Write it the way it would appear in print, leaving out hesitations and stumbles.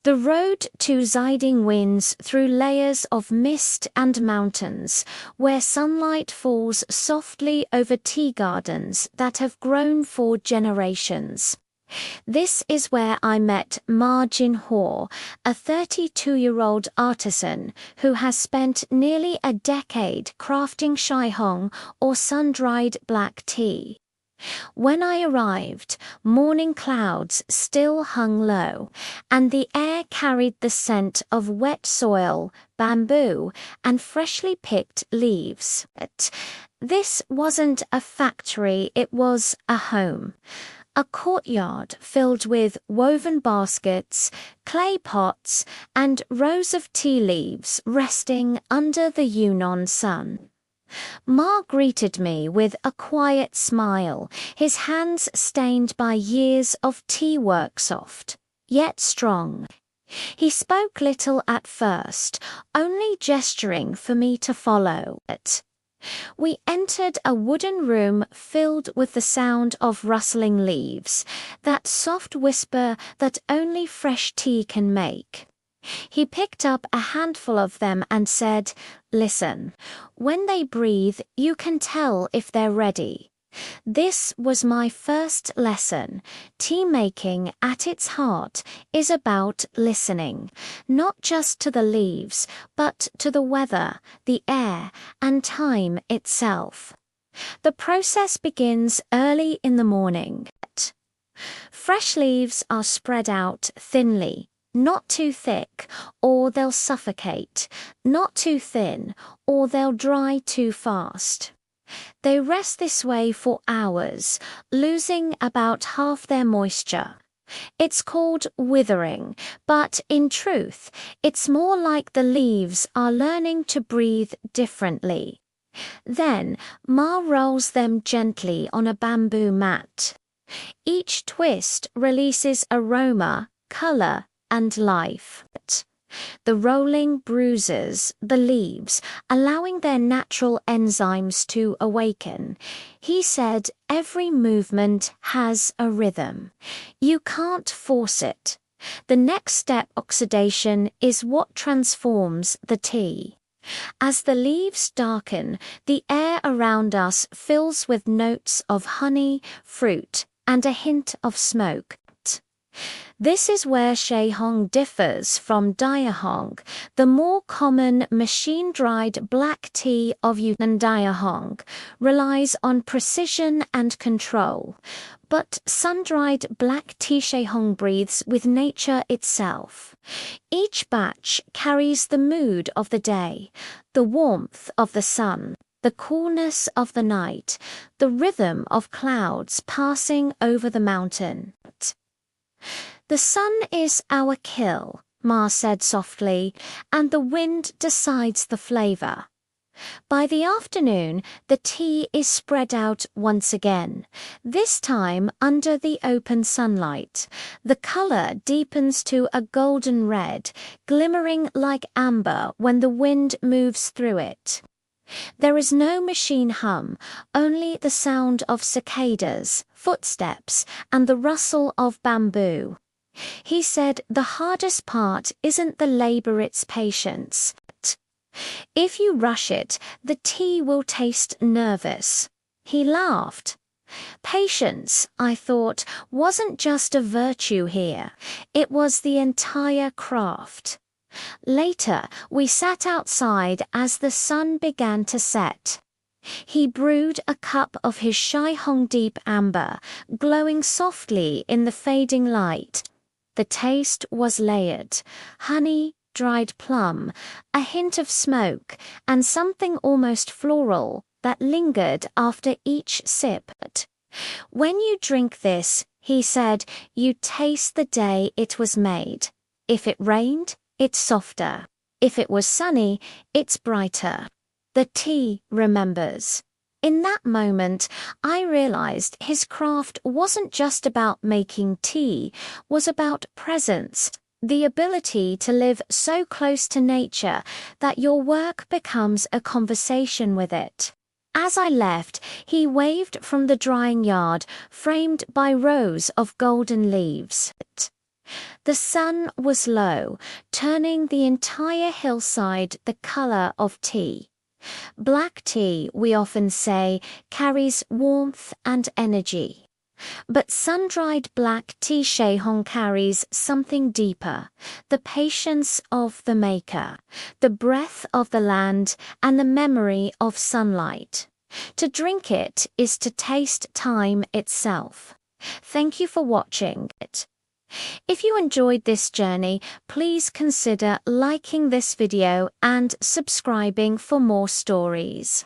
The road to Ziding winds through layers of mist and mountains, where sunlight falls softly over tea gardens that have grown for generations. This is where I met Ma Jinhua, a 32-year-old artisan who has spent nearly a decade crafting shaihong or sun-dried black tea. When I arrived, morning clouds still hung low, and the air carried the scent of wet soil, bamboo, and freshly picked leaves. This wasn't a factory, it was a home. A courtyard filled with woven baskets, clay pots, and rows of tea leaves resting under the Yunnan sun. Ma greeted me with a quiet smile, his hands stained by years of tea work, soft, yet strong. He spoke little at first, only gesturing for me to follow. We entered a wooden room filled with the sound of rustling leaves, that soft whisper that only fresh tea can make. He picked up a handful of them and said, "Listen, when they breathe, you can tell if they're ready." This was my first lesson. Tea making, at its heart, is about listening, not just to the leaves, but to the weather, the air, and time itself. The process begins early in the morning. Fresh leaves are spread out thinly, not too thick, or they'll suffocate, not too thin, or they'll dry too fast. They rest this way for hours, losing about half their moisture. It's called withering, but in truth, it's more like the leaves are learning to breathe differently. Then, Ma rolls them gently on a bamboo mat. Each twist releases aroma, color, and life. The rolling bruises the leaves, allowing their natural enzymes to awaken. He said every movement has a rhythm. You can't force it. The next step, oxidation, is what transforms the tea. As the leaves darken, the air around us fills with notes of honey, fruit, and a hint of smoke. This is where shaihong differs from diahong, the more common machine-dried black tea of Yunnan. Diahong relies on precision and control, but sun-dried black tea shaihong breathes with nature itself. Each batch carries the mood of the day, the warmth of the sun, the coolness of the night, the rhythm of clouds passing over the mountain. "The sun is our kill," Ma said softly, "and the wind decides the flavor." By the afternoon, the tea is spread out once again, this time under the open sunlight. The color deepens to a golden red, glimmering like amber when the wind moves through it. There is no machine hum, only the sound of cicadas, footsteps, and the rustle of bamboo. He said the hardest part isn't the labor, it's patience. If you rush it, the tea will taste nervous. He laughed. Patience, I thought, wasn't just a virtue here. It was the entire craft. Later, we sat outside as the sun began to set. He brewed a cup of his shaihong deep amber, glowing softly in the fading light. The taste was layered: honey, dried plum, a hint of smoke, and something almost floral that lingered after each sip. "When you drink this," he said, "you taste the day it was made. If it rained, it's softer. If it was sunny, it's brighter. The tea remembers." In that moment, I realized his craft wasn't just about making tea, was about presence, the ability to live so close to nature that your work becomes a conversation with it. As I left, he waved from the drying yard, framed by rows of golden leaves. The sun was low, turning the entire hillside the color of tea. Black tea, we often say, carries warmth and energy. But sun-dried black tea shaihong carries something deeper, the patience of the maker, the breath of the land, and the memory of sunlight. To drink it is to taste time itself. Thank you for watching it. If you enjoyed this journey, please consider liking this video and subscribing for more stories.